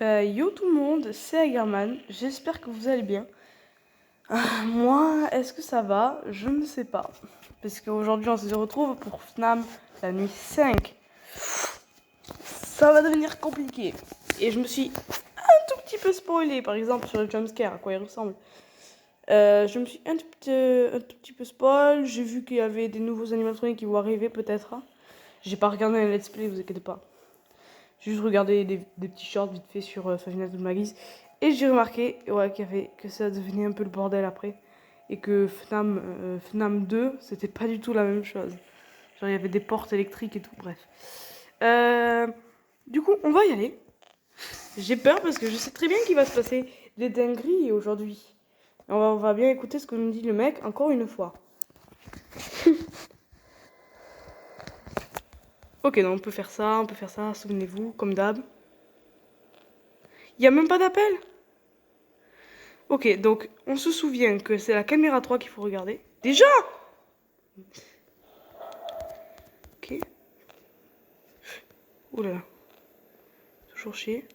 Yo tout le monde, c'est Agarman, j'espère que vous allez bien. Moi, est-ce que ça va? Je ne sais pas. Parce qu'aujourd'hui on se retrouve pour FNAM la nuit 5. Ça va devenir compliqué. Et je me suis un tout petit peu spoilé, par exemple sur le jumpscare, à quoi il ressemble. Je me suis un tout petit peu spoil, j'ai vu qu'il y avait des nouveaux animatroniques qui vont arriver peut-être. J'ai pas regardé un let's play, vous inquiétez pas. J'ai juste regardé des petits shorts vite fait sur Five Nights at Freddy's. Et j'ai remarqué que ça devenait un peu le bordel après. Et que FNAM 2, c'était pas du tout la même chose. Genre il y avait des portes électriques et tout, bref. Du coup, on va y aller. J'ai peur parce que je sais très bien qu'il va se passer des dingueries aujourd'hui. On va bien écouter ce que nous dit le mec encore une fois. Ok, donc on peut faire ça, souvenez-vous, comme d'hab. Il n'y a même pas d'appel. Ok, donc on se souvient que c'est la caméra 3 qu'il faut regarder. Déjà! Ok. Oula. Toujours chier.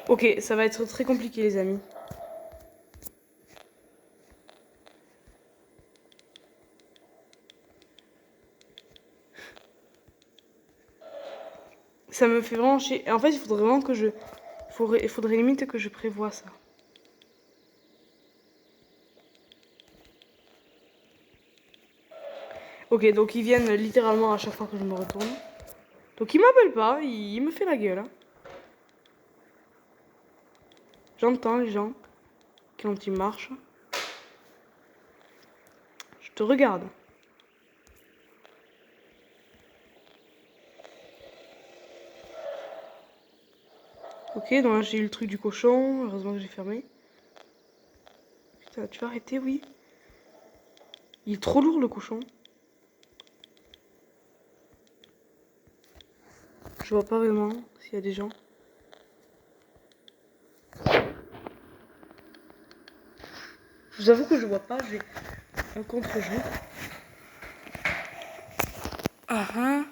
Ok, ça va être très compliqué les amis. Ça me fait vraiment chier. En fait, il faudrait vraiment que je... Il faudrait limite que je prévoie ça. Ok, donc ils viennent littéralement à chaque fois que je me retourne. Donc il m'appelle pas, il me fait la gueule. Hein. J'entends les gens quand ils marchent. Je te regarde. Ok, donc là j'ai eu le truc du cochon. Heureusement que j'ai fermé. Putain, tu vas arrêter, oui. Il est trop lourd le cochon. Je vois pas vraiment s'il y a des gens. Je vous avoue que je vois pas, j'ai un contre-jour. Ah ah.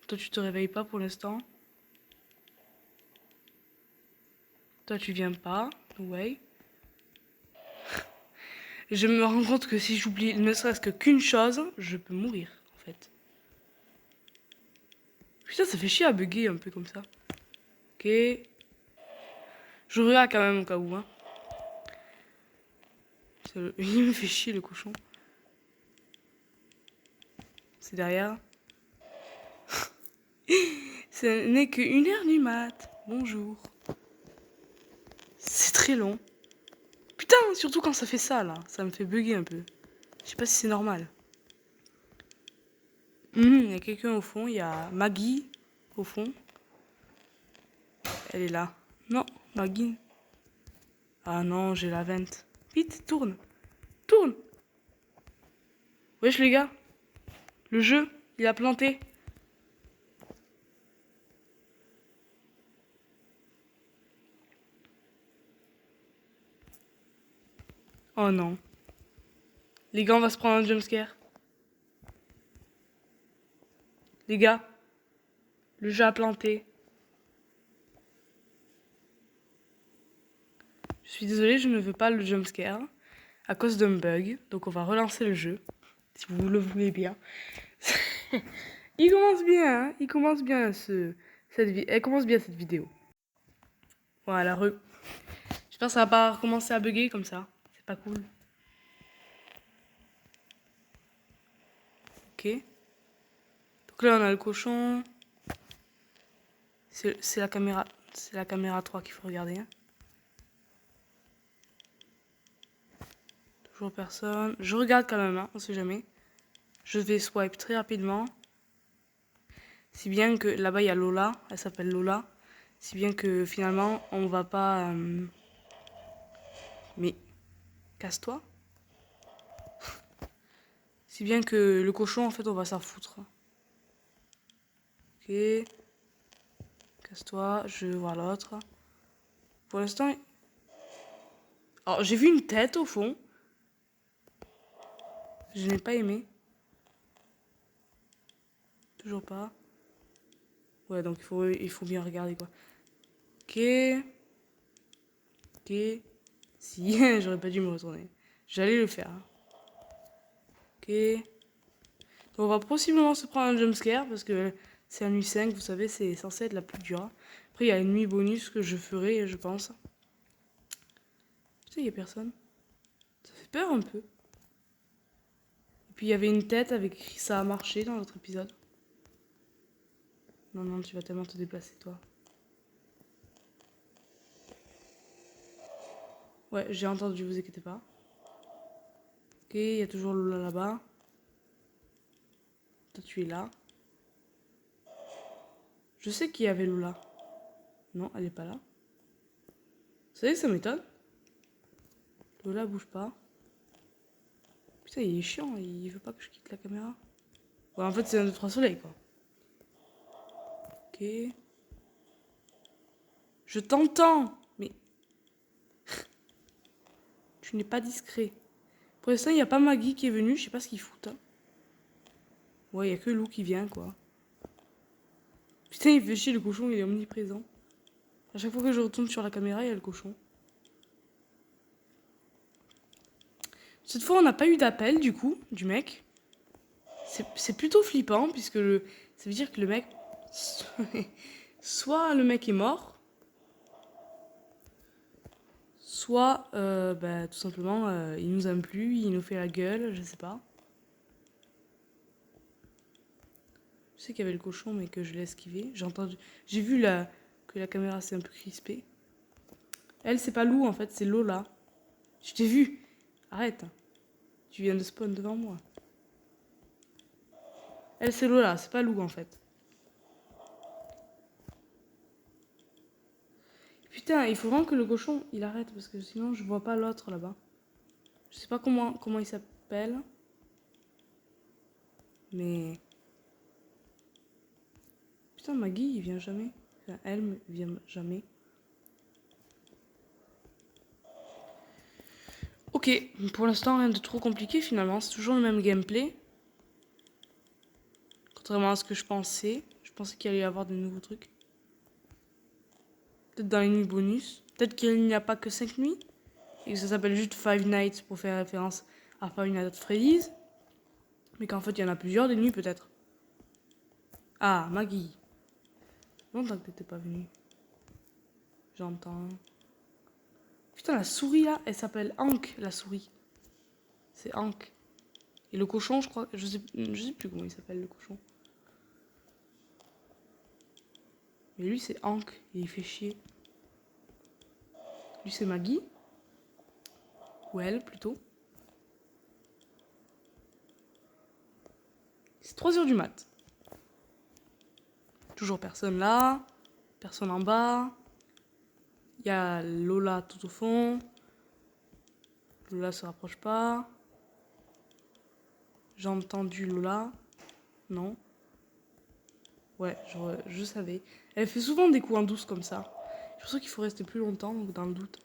Toi tu te réveilles pas pour l'instant. Toi tu viens pas. Ouais. Je me rends compte que si j'oublie ne serait-ce que qu'une chose, je peux mourir en fait. Putain, ça fait chier à bugger un peu comme ça. Ok. Je regarde quand même au cas où. Hein. Il me fait chier le cochon. C'est derrière. Ce n'est que 1h du mat. Bonjour. C'est très long. Putain, surtout quand ça fait ça là. Ça me fait bugger un peu. Je sais pas si c'est normal. Il y a quelqu'un au fond. Il y a Maggie au fond. Elle est là. Non, Maggie. Ah non, j'ai la vente. Vite, tourne. Tourne. Wesh les gars. Le jeu, il a planté. Oh non. Les gars, on va se prendre un jumpscare. Les gars, le jeu a planté. Je suis désolée, je ne veux pas le jumpscare à cause d'un bug. Donc on va relancer le jeu, si vous le voulez bien. Il commence bien, hein. Il commence bien elle commence bien cette vidéo. Voilà, j'espère que ça va pas recommencer à bugger comme ça. C'est pas cool. Ok. Donc là on a le cochon. C'est la caméra 3 qu'il faut regarder. Hein. Toujours personne. Je regarde quand même, hein, on sait jamais. Je vais swipe très rapidement. Si bien que là-bas il y a Lola, elle s'appelle Lola. Si bien que finalement on va pas... Mais casse-toi. Si bien que le cochon en fait on va s'en foutre. Ok. Casse-toi, je vais voir l'autre. Pour l'instant... Alors j'ai vu une tête au fond. Je n'ai pas aimé. Toujours pas. Ouais, donc il faut bien regarder quoi. Ok. Ok. Si, j'aurais pas dû me retourner. J'allais le faire. Ok. Donc on va possiblement se prendre un jumpscare parce que c'est la nuit 5, vous savez, c'est censé être la plus dure. Après, il y a une nuit bonus que je ferai, je pense. Putain, il y a personne. Ça fait peur un peu. Et puis il y avait une tête avec écrit ça a marché dans l'autre épisode. Non, non, tu vas tellement te déplacer, toi. Ouais, j'ai entendu, vous inquiétez pas. Ok, il y a toujours Lola là-bas. Toi, tu es là. Je sais qu'il y avait Lola. Non, elle est pas là. Vous savez, ça m'étonne. Lola bouge pas. Putain, il est chiant, il veut pas que je quitte la caméra. Ouais, en fait, c'est un 2, 3 soleil, quoi. Ok. Je t'entends. Mais tu n'es pas discret. Pour l'instant, il n'y a pas Maggie qui est venue. Je sais pas ce qu'ils foutent. Hein. Ouais, il n'y a que Lou qui vient, quoi. Putain, il fait chier, le cochon, il est omniprésent. À chaque fois que je retourne sur la caméra, il y a le cochon. Cette fois, on n'a pas eu d'appel, du coup, du mec. C'est plutôt flippant, puisque ça veut dire que le mec... Soit le mec est mort, soit, bah, tout simplement, il nous aime plus, il nous fait la gueule, je sais pas. Je sais qu'il y avait le cochon, mais que je l'ai esquivé. J'ai vu que la caméra s'est un peu crispée. Elle, c'est pas Lou, en fait, c'est Lola. Je t'ai vu. Arrête. Tu viens de spawn devant moi. Elle, c'est Lola, c'est pas Lou, en fait. Putain, il faut vraiment que le cochon, il arrête, parce que sinon, je vois pas l'autre, là-bas. Je sais pas comment il s'appelle. Mais... Putain, Maggie, il vient jamais. Enfin, elle vient jamais. Ok, pour l'instant, rien de trop compliqué, finalement. C'est toujours le même gameplay. Contrairement à ce que je pensais. Je pensais qu'il allait y avoir de nouveaux trucs. Peut-être dans les nuits bonus. Peut-être qu'il n'y a pas que 5 nuits. Et que ça s'appelle juste Five Nights pour faire référence à Five Nights at Freddy's. Mais qu'en fait, il y en a plusieurs des nuits, peut-être. Ah, Maggie. Longtemps que t'étais pas venue. J'entends. Putain, la souris là, elle s'appelle Hank, la souris. C'est Hank. Et le cochon, je crois. Je sais plus comment il s'appelle, le cochon. Mais lui, c'est Hank. Et il fait chier. Lui, c'est Maggie. Ou elle, plutôt. C'est 3h du mat. Toujours personne là. Personne en bas. Il y a Lola tout au fond. Lola se rapproche pas. J'ai entendu Lola. Non. Ouais, je savais. Elle fait souvent des coups en douce comme ça. C'est pour ça qu'il faut rester plus longtemps, donc dans le doute.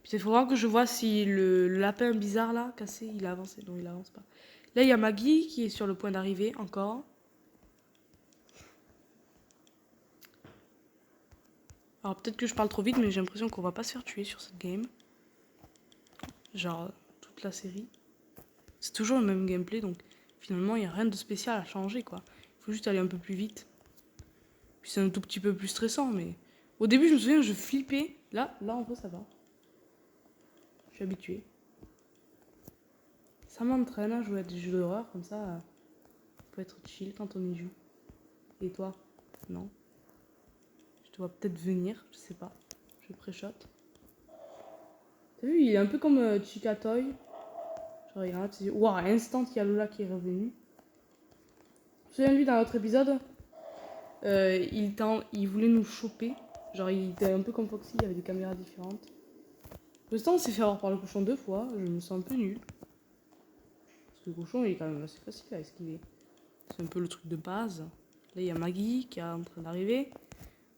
Puis il faudra que je vois si le lapin bizarre là, cassé, il a avancé. Non, il avance pas. Là, il y a Maggie qui est sur le point d'arriver encore. Alors peut-être que je parle trop vite, mais j'ai l'impression qu'on va pas se faire tuer sur cette game. Genre, toute la série. C'est toujours le même gameplay, donc finalement, il n'y a rien de spécial à changer, quoi. Il faut juste aller un peu plus vite. Puis c'est un tout petit peu plus stressant, mais... Au début, je me souviens, je flippais. Là, en vrai, ça va. Je suis habituée. Ça m'entraîne à jouer à des jeux d'horreur, comme ça, ça peut être chill quand on y joue. Et toi? Non. Je te vois peut-être venir, je sais pas. Je pré-shot. T'as vu, il est un peu comme Chikatoy. Genre, il arrête, waouh, à l'instant, il y a Lola qui est revenu. Je me souviens, lui, dans l'autre épisode, il voulait nous choper. Genre, il était un peu comme Foxy, il y avait des caméras différentes. Pour l'instant, on s'est fait avoir par le cochon 2 fois. Je me sens un peu nul. Parce que le cochon, il est quand même assez facile à esquiver. C'est un peu le truc de base. Là, il y a Maggie qui est en train d'arriver.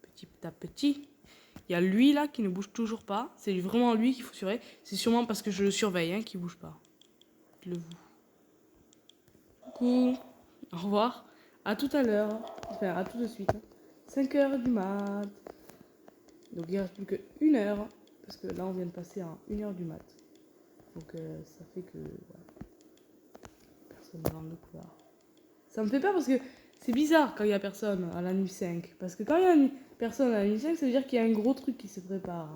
Petit à petit. Il y a lui, là, qui ne bouge toujours pas. C'est vraiment lui qu'il faut surveiller. C'est sûrement parce que je le surveille, hein, qu'il bouge pas. Le vous. Coucou. Au revoir. À tout à l'heure. Enfin, à tout de suite. 5 heures du mat. Donc il reste plus que 1 heure. Parce que là, on vient de passer à 1 heure du mat. Donc ça fait que... Voilà. Personne dans le couloir. Ça me fait peur parce que c'est bizarre quand il y a personne à la nuit 5. Parce que quand il y a une personne à la nuit 5, ça veut dire qu'il y a un gros truc qui se prépare.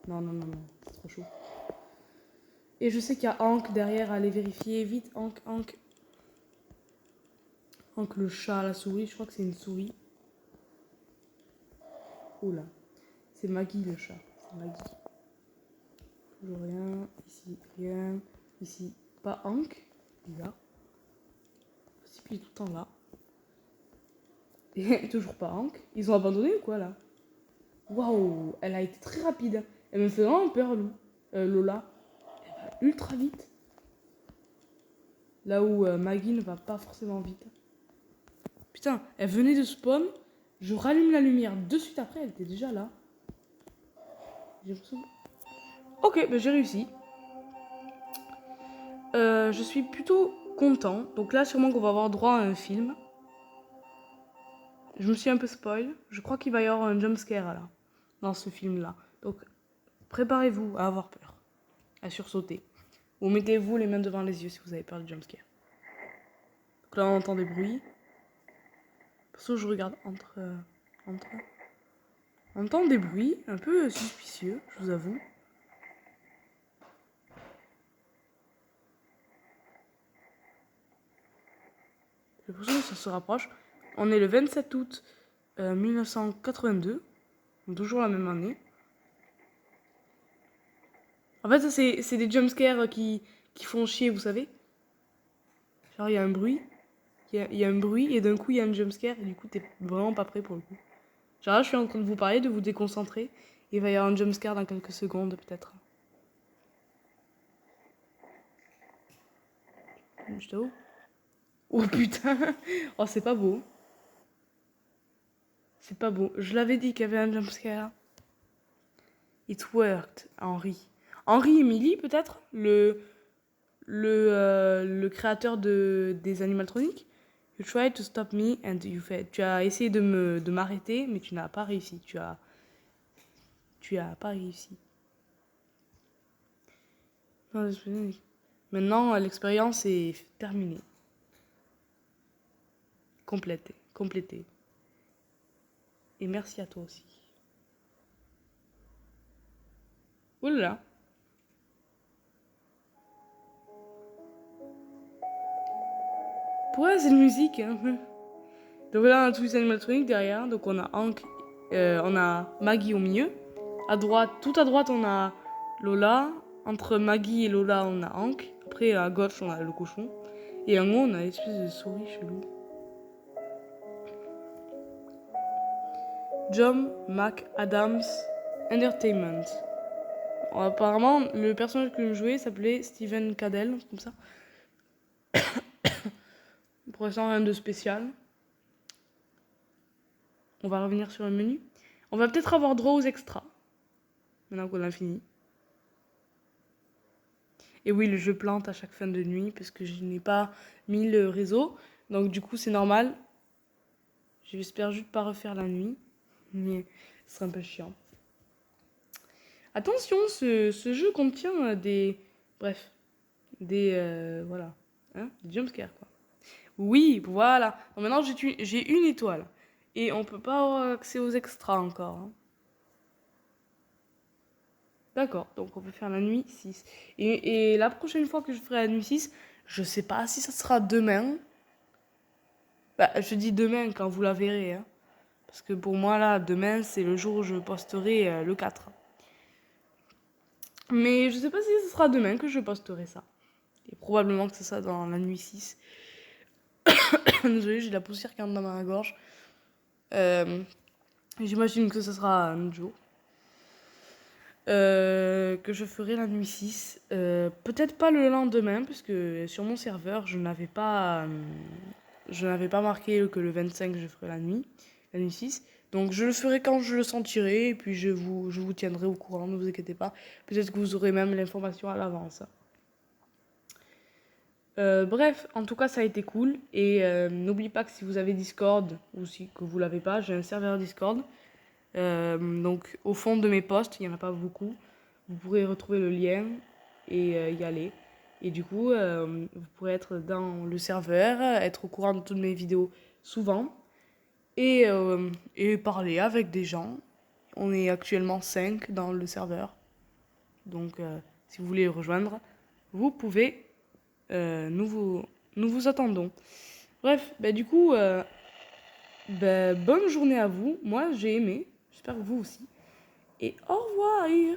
Non, non, non, non. C'est trop chaud. Et je sais qu'il y a Hank derrière. Allez vérifier. Vite, Hank, Hank. Hank le chat, la souris. Je crois que c'est une souris. Oula. C'est Maggie le chat. C'est Maggie. Toujours rien. Ici, rien. Ici, pas Hank. Bizarre. Si, puis il est tout le temps là. Et toujours pas Hank. Ils ont abandonné ou quoi là? Waouh, elle a été très rapide. Elle me fait vraiment peur, Lola. Elle va ultra vite. Là où Maggie ne va pas forcément vite. Putain, elle venait de spawn. Je rallume la lumière de suite après. Elle était déjà là. J'ai l'impression... Ok, bah j'ai réussi. Je suis plutôt content. Donc là, sûrement qu'on va avoir droit à un film. Je me suis un peu spoil. Je crois qu'il va y avoir un jumpscare là, dans ce film-là. Donc, préparez-vous à avoir peur, à sursauter. Ou mettez-vous les mains devant les yeux si vous avez peur du jumpscare. Donc là, on entend des bruits. Perso, je regarde entre... On entend des bruits un peu suspicieux, je vous avoue. J'ai l'impression que ça se rapproche. On est le 27 août 1982. Donc toujours la même année. En fait, ça, c'est des jumpscares qui font chier, vous savez. Genre, il y a un bruit. Il y a un bruit et d'un coup, il y a un jumpscare. Et du coup, t'es vraiment pas prêt pour le coup. Genre là, je suis en train de vous parler, de vous déconcentrer. Il va y avoir un jumpscare dans quelques secondes, peut-être. Je t'avoue. Oh putain. Oh, c'est pas beau. C'est pas beau. Je l'avais dit qu'il y avait un jumpscare. It worked, Henry. Henry Emily, peut-être le créateur des animatroniques. You tried to stop me and you failed. Tu as essayé de m'arrêter, mais tu n'as pas réussi. Tu as pas réussi. Maintenant, l'expérience est terminée. Complétée. Et merci à toi aussi. Oula. Ouais, c'est une musique. Hein. Donc là, on a tous les animatroniques derrière. Donc on a Hank, on a Maggie au milieu. À droite, tout à droite, on a Lola. Entre Maggie et Lola, on a Hank. Après, à gauche, on a le cochon. Et en haut, on a une espèce de souris chelou. John McAdams Entertainment. Bon, apparemment, le personnage que je jouais s'appelait Steven Cadell, comme ça. Pour l'instant, rien de spécial. On va revenir sur le menu. On va peut-être avoir droit aux extras. Maintenant qu'on a fini. Et oui, le jeu plante à chaque fin de nuit parce que je n'ai pas mis le réseau. Donc du coup, c'est normal. J'espère juste pas refaire la nuit. Mais ce serait un peu chiant. Attention, ce jeu contient des... Bref. Voilà. Hein, des jumpscares, quoi. Oui, voilà. Donc maintenant, j'ai une étoile. Et on peut pas avoir accès aux extras encore. Hein. D'accord, donc on peut faire la nuit 6. Et la prochaine fois que je ferai la nuit 6, je sais pas si ça sera demain. Bah, je dis demain quand vous la verrez. Hein. Parce que pour moi, là, demain, c'est le jour où je posterai le 4. Mais je sais pas si ce sera demain que je posterai ça. Et probablement que ce sera dans la nuit 6. Désolée, j'ai de la poussière qui entre dans ma gorge. J'imagine que ce sera un autre jour. Que je ferai la nuit 6. Peut-être pas le lendemain, parce que sur mon serveur, je n'avais pas marqué que le 25 je ferai la nuit 6. Donc je le ferai quand je le sentirai, et puis je vous tiendrai au courant, ne vous inquiétez pas. Peut-être que vous aurez même l'information à l'avance. Bref, en tout cas, ça a été cool. Et n'oublie pas que si vous avez Discord, ou si que vous l'avez pas, j'ai un serveur Discord. Donc, au fond de mes posts, il n'y en a pas beaucoup. Vous pourrez retrouver le lien et y aller. Et du coup, vous pourrez être dans le serveur, être au courant de toutes mes vidéos souvent. Et parler avec des gens. On est actuellement 5 dans le serveur. Donc, si vous voulez le rejoindre, vous pouvez. Nous vous attendons. Bref, bah, du coup, bonne journée à vous. Moi, j'ai aimé. J'espère que vous aussi. Et au revoir.